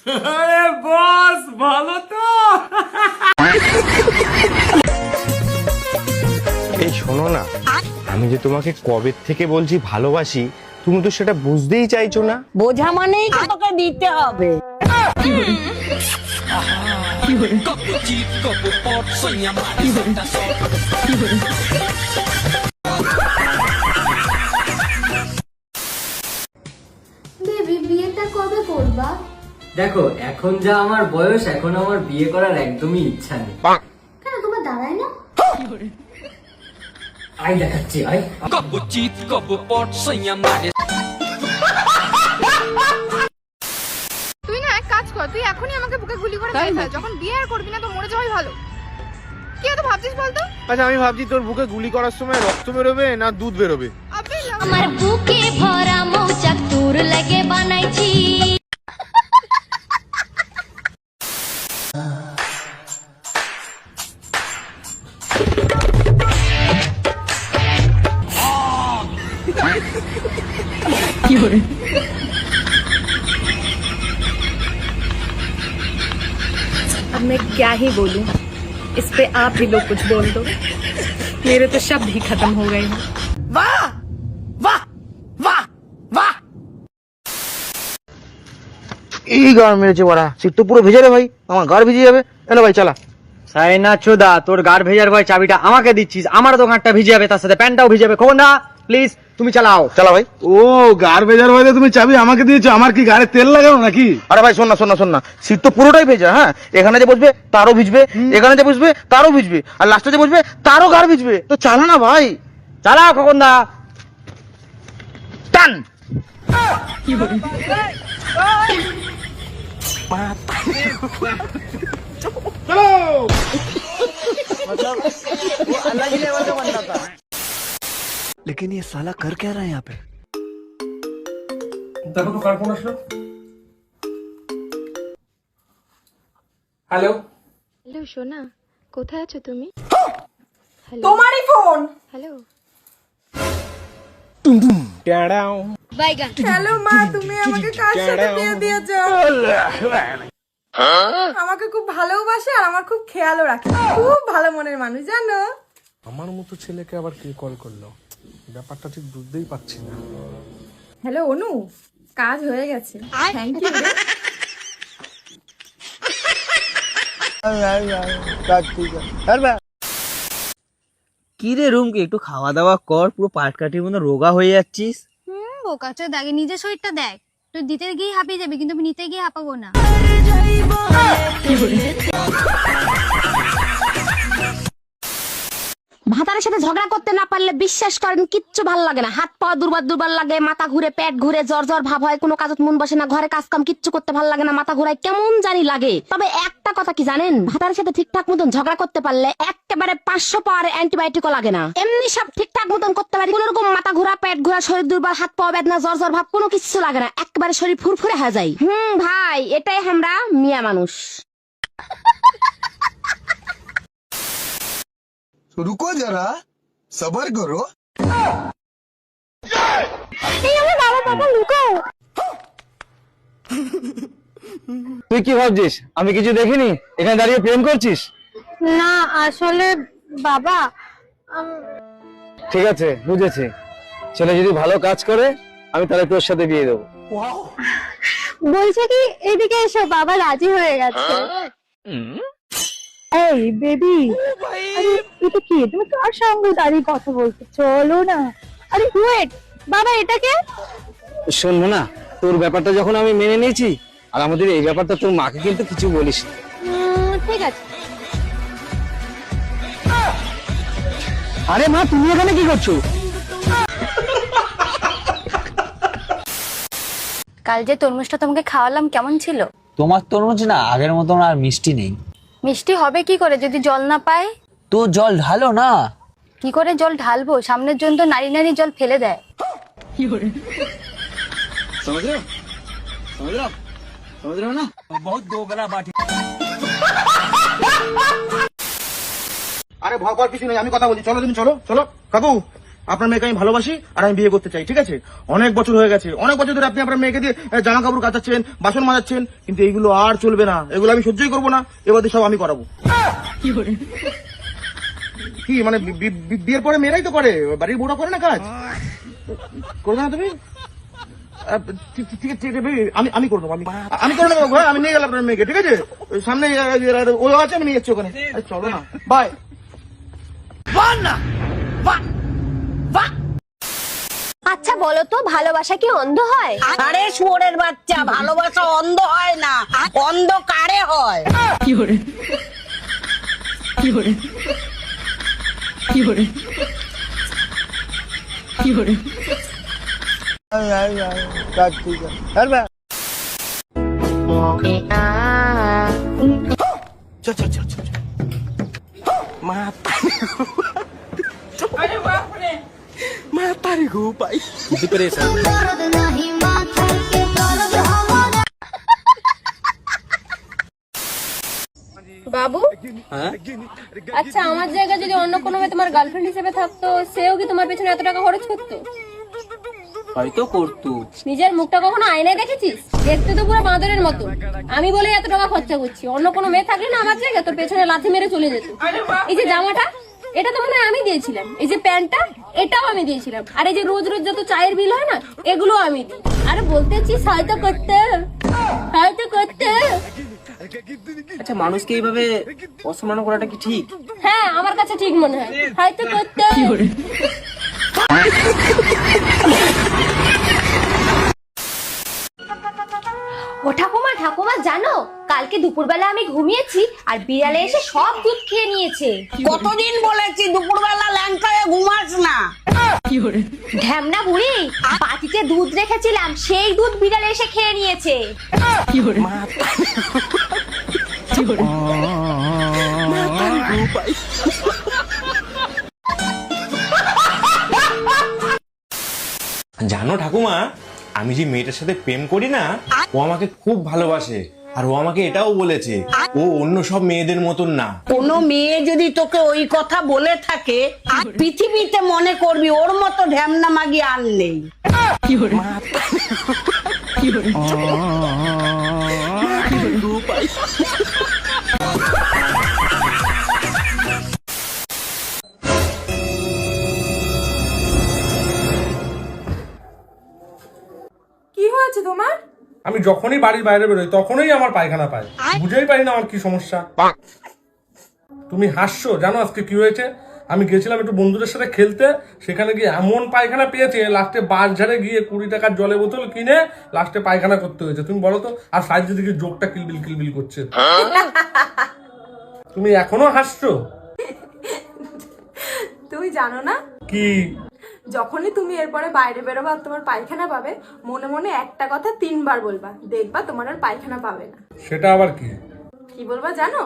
আরে বস ভালো তো? এই শোনো না, আমি যে তোমাকে কবে থেকে বলছি ভালোবাসি, তুমি তো সেটা বুঝতেই চাইছো না। বোঝা মানেই তো তোকে দিতে হবে। বেবি বিয়েটা কবে করবা? দেখো এখন যা আমার বয়স, এখন আমার বিয়ে করার একদমই ইচ্ছা নেই। কেন তোমার দাঁড়ায় না? আই দেখাচ্ছি, আই। তুই না এক কাজ কর, তুই এখনই আমাকে বুকে গুলি করে মেরে ফেল। যখন বিয়ে আর করবি না তো মরে যাওয়াই ভালো। কি এত ভাবছিস বলতো? আচ্ছা আমি ভাবছি তোর বুকে গুলি করার সময় রক্ত বেরোবে না দুধ বেরোবে। আমার বুকে ভরা মৌচাক তোর লাগে বানাইছি। अब मैं क्या ही बोलूं, इस पे आप ही लोग कुछ बोल दो, मेरे तो शब्द ही खत्म हो गए हैं। বাহ বাহ বাহ বাহ! এই গার মেরেছে বড়া, সিট তো পুরো ভিজে রে ভাই, আমার গার ভিজে যাবে। এনে ভাই চালা। সাইনা চোদা, তোর গার ভেজার ভয় চাবিটা আমাকে দিচ্ছিস, আমার দোকানটা ভিজে যাবে, তার সাথে প্যান্টটাও ভিজে যাবে। খোকন দা প্লিজ তুমি চালাও। চালা ভাই। ও গার ভেজার ভয়তে তুমি চাবি আমাকে দিয়েছো, আমার কি গাড়ি তেল লাগানো নাকি? আরে ভাই শোন না, সিট তো পুরোটাই ভেজা। হ্যাঁ, এখানে যে বসবে তারও ভিজবে, এখানে যে বসবে তারও ভিজবে, আর লাস্টে যে বসবে তারও গার ভিজবে। তো চালা না ভাই, চালাও খোকন দা। টান। लेकिन ये साला कर क्या रहा है यहाँ पे? দেখো তো কার ফোন আসলো। হ্যালো হ্যালো সোনা, কোথায় আছো তুমি? তোমারই ফোন। হ্যালো হ্যালো মা, তুমি আমাকে কার সাথে বিয়ে দিয়েছো? আমাকে খুব ভালোবাসে আর আমার খুব খেয়ালও রাখে, খুব ভালো মনের মানুষ জানো। আমার মতো ছেলেকে আবার কে কল করলো, ব্যাপারটা ঠিক বুঝতেই পারছি না। হ্যালো অনু, কাজ হয়ে গেছে, থ্যাংক ইউ। কি রে রুমকি, একটু খাওয়া দাওয়া কর, পুরো পাটকাঠির মতো রোগা হয়ে যাচ্ছিস। বোকাচো, আগে নিজের শরীরটা দেখ। তুই দিতে গিয়ে হাঁপিয়ে যাবি, কিন্তু আমি নিতে গিয়ে হাঁপাবো না। ভাতারের সাথে ঝগড়া করতে না পারলে বিশ্বাস করেন কিচ্ছু ভালো লাগে না। হাত পা দুর্বল দুর্বল লাগে, মাথা ঘুরে, পেট ঘুরে, জ্বর জ্বর ভাব হয়, কোনো কাজত মন বসে না, ঘরে কাজ কাম কিচ্ছু করতে ভালো লাগে না, মাথা ঘুরায় কেমন জানি লাগে। তবে একটা কথা কি জানেন, ভাতারের সাথে ঠিকঠাক মতন ঝগড়া করতে পারলে একেবারে 500 পাওয়ারের অ্যান্টিবায়োটিকও লাগে না। এমনি সব ঠিকঠাক মতন করতে পারি, কোন রকম মাথা ঘোরা, পেট ঘোরা, শরীর দুর্বল, হাত পা বেদনা, জ্বর জ্বর ভাব কোনো কিছু লাগে না, একেবারে শরীর ফুরফুরে হয়ে যায়। ভাই, এটাই আমরা মিয়া মানুষ। रुको जरा सबर करो। তুই কি ভাবছিস আমি কিছু দেখিনি? এখানে দাঁড়িয়ে প্রেম করছিস? না আসলে বাবা, ঠিক আছে, বুঝেছি। ছেলে যদি ভালো কাজ করে আমি তাহলে তোর সাথে বিয়ে দেবো। বলছে কি এদিকে এসো, বাবা রাজি হয়ে গেছে। এই বেবি, আরে এটা কি? তুমি কার সঙ্গে দাঁড়িয়ে কথা বলছো? চলো না। আরে ওয়েট, বাবা এটাকে? শুনবো না, তোর ব্যাপারটা যখন আমি মেনে নিয়েছি, আর আমাদের এই ব্যাপারটা তোর মাকে কিন্তু কিছু বলিস না। ঠিক আছে। আরে মা, তুমি এখানে কি করছো? কাল যে তরমুজটা তোমাকে খাওয়ালাম কেমন ছিল? তোমার তরমুজ না আগের মতন আর মিষ্টি নেই। মিষ্টি হবে কি করে যদি জল না পায়? তো জল ঢালো না। কি করে জল ঢালবো? সামনের জন তো নারী নারী জল ফেলে দেয়। আরে ভয় পাওয়ার কিছু নেই, আমি কথা বলছি। চলো তুমি, চলো চলো কাকু, আপনার মেয়েকে আমি ভালোবাসি আর আমি বিয়ে করতে চাই, ঠিক আছে? অনেক বছর হয়ে গেছে, অনেক বছর ধরে আপনি আপনার মেয়েকে দিয়ে জামা কাপড় কাচাচ্ছেন, বাসন মাজাচ্ছেন, কিন্তু এইগুলো আর চলবে না, এগুলো আমি সহ্যই করবো না, এবারে সব আমি করাবো। কি মানে বিয়ের পরে মেয়েরাই তো করে, বাড়ির বউরা করে না কাজ? করবে না তুমি? ঠিক আছে, আমি করে দেবো, আমি করে নেবো, আমি নিয়ে গেলাম আপনার মেয়েকে, ঠিক আছে? ওই সামনে ও আছে, আমি নিয়ে যাচ্ছি ওখানে। চলো না, বাই। আচ্ছা বলো তো, ভালোবাসা কি অন্ধ হয়? আরে শুয়োরের বাচ্চা, ভালোবাসা অন্ধ হয় না, অন্ধ কারে হয়। বাবু, আচ্ছা আমার জায়গায় যদি অন্য কোনো মেয়ে তোমার গার্লফ্রেন্ড হিসেবে থাকতো, সেও কি তোমার পেছনে এত টাকা খরচ করতো? হয়তো করতো। নিজের মুখটা কখনো আয়নায় দেখেছিস? দেখতে তো পুরো বাঁদরের মতো। আমি বলে এত টাকা খরচা করছি, অন্য কোনো মেয়ে থাকলে না আমার জায়গায় তোর পেছনে লাথি মেরে চলে যেত। এই যে জামাটা, এটা তো মনে হয় আমি দিয়েছিলাম। এই যে প্যান্টটা, এটাও আমি দিয়েছিলাম। আর এই যে রোজ রোজ যত চায়ের বিল হয় না, এগুলো আমি দিই। আরে বলতেছি সাহায্য করতে, সাহায্য করতে। আচ্ছা, মানুষকে এইভাবে অসম্মান করাটা কি ঠিক? হ্যাঁ, আমার কাছে ঠিক মনে হয়, সাহায্য করতে। ও ঠাকুমা, ঠাকুমা জানো, কালকে দুপুরবেলা আমি ঘুমিয়েছি আর বিড়ালে এসে সব দুধ খেয়ে নিয়েছে। কতদিন বলেছি দুপুরবেলা ল্যাংকায় ঘুমাস না। ঢ্যামনা বুড়ি, বাটিতে দুধ রেখেছিলাম, সেই দুধ বিড়ালে এসে খেয়ে নিয়েছে। জানো ঠাকুমা, আমি যে মেয়েটার সাথে প্রেম করি না, ও আমাকে খুব ভালোবাসে। আর ও আমাকে এটাও বলেছে, ও অন্য সব মেয়েদের মতন না। কোনো মেয়ে যদি তোকে ওই কথা বলে থাকে, পৃথিবীতে মনে করবি ওর মতো ঢ্যামনা মাগি আর নেই। কি হয়েছে তোমার? আমি যখনই বাড়ির বাইরে বেরোই তখনই আমার পায়খানা পায়, বুঝেই পারি না আমার কি সমস্যা। তুমি হাসছো, জানো আজকে কি হয়েছে? আমি গেছিলাম একটু বন্ধুদের সাথে খেলতে, সেখানে গিয়ে এমন পায়খানা পেয়েছে, লাস্টে বাস ঝাড়ে গিয়ে 20 টাকার জলের বোতল কিনে লাস্টে পায়খানা করতে হয়েছে। তুমি বলো তো, আর সাইডে দিকে জোকটা কিলবিল কিলবিল করছে। তুমি এখনো হাসছো? তুমি জানো না, কি? যখনই তুমি এরপরে বাইরে বেরোবা আর তোমার পায়খানা পাবে, মনে মনে একটা কথা 3 বার বলবা, দেখবা তোমার আর পায়খানা পাবে না। সেটা আবার কি? কি বলবা জানো?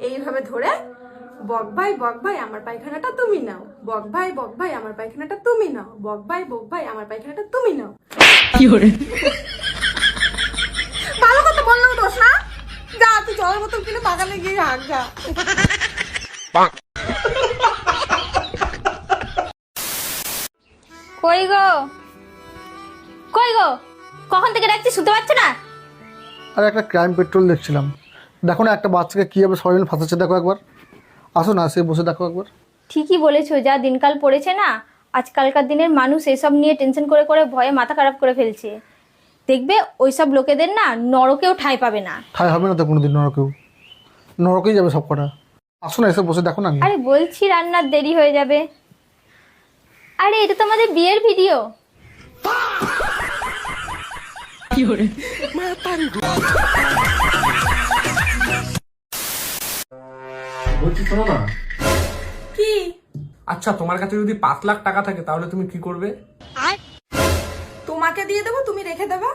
এইভাবে ধরে, বক ভাই আমার পায়খানাটা তুমি নাও, বক ভাই আমার পায়খানাটা তুমি নাও, বক ভাই আমার পায়খানাটা তুমি নাও। ভালো কথা বললাম দোষ না? যা তুই জলের বোতল কিনে বাগানে গিয়ে হাঁক যা। কই গো, কই গো, কখন থেকে ডাকছি, শুনতে পাচ্ছ না? আর একটা ক্রাইম পেট্রোল দেখছিলাম, দেখো না একটা বাচ্চাকে কীভাবে সবাই মিলে ফাঁসাচ্ছে, দেখো একবার, আসো না সে বসে দেখো একবার। ঠিকই বলেছো, যা দিনকাল পড়েছে না, আজকালকার দিনের মানুষ এসব নিয়ে টেনশন করে করে ভয়ে মাথা খারাপ করে ফেলছে। দেখবে ওইসব লোকেদের না নরকেও ঠাঁই পাবে না। ঠাই হবে না তো কোনোদিন, নরকেই যাবে সব কটা। আসো না এসে বসে দেখো না। আরে বলছি রান্নার দেরি হয়ে যাবে। আরে এটা তো আমাদের বিয়ের ভিডিও। বলছি শোনো না। কি? আচ্ছা, তোমার কাছে যদি 5 লাখ টাকা থাকে তাহলে তুমি কি করবে? তোমাকে দিয়ে দেবো, তুমি রেখে দেবা।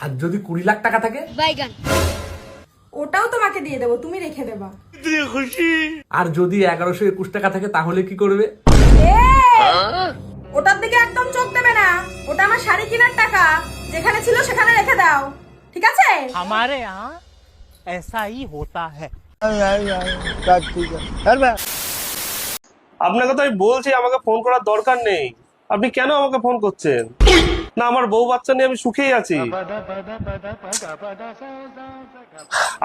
আর যদি 20 লাখ টাকা থাকে? ওটাও তোমাকে দিয়ে দেবো, তুমি রেখে দেবা। আর যদি 1121 টাকা থাকে তাহলে কি করবে? ওটার দিকে একদম চোখ দেবে না, ওটা আমার শাড়ি কেনার টাকা, যেখানে ছিল সেখানে রেখে দাও, ঠিক আছে? हमारे यहाँ ऐसा ही होता है। আপনাকে তো আমি বলছি আমাকে ফোন করার দরকার নেই, আপনি কেন আমাকে ফোন করছেন? না আমার বউ বাচ্চা নিয়ে আমি সুখেই আছি।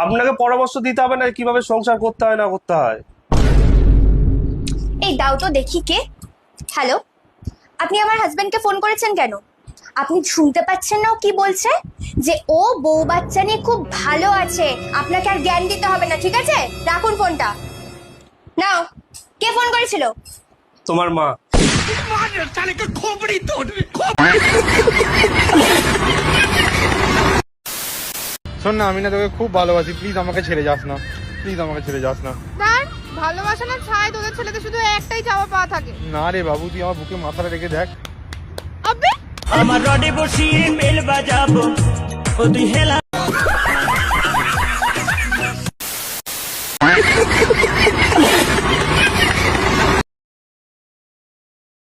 আপনাকে পরামর্শ দিতে হবে না কিভাবে সংসার করতে হয় না করতে হয়। এই দাও তো দেখি কে। হ্যালো, আপনি আমার হাজবেন্ডকে ফোন করেছেন কেন? আপনি শুনতে পাচ্ছেন না ও কি বলছে? যে ও বউ বাচ্চা নিয়ে খুব ভালো আছে, আপনাকে আর জ্ঞান দিতে হবে না, ঠিক আছে? রাখুন ফোনটা। নাও, কে ফোন করেছিল? তোমার মা। শোন না, আমি না তোকে খুব ভালোবাসি, প্লিজ আমাকে ছেড়ে যাস না, প্লিজ আমাকে ছেড়ে যাস না। তার ভালোবাসা না ছাই, তোদের ছেলেদের শুধু একটাই চাওয়া পাওয়া থাকে। না রে বাবু, তুই আমার বুকে মাথাটা রেখে দেখ। আবে আমার রডে বসিয়ে বেল বাজাবো, ও তুই হেলা।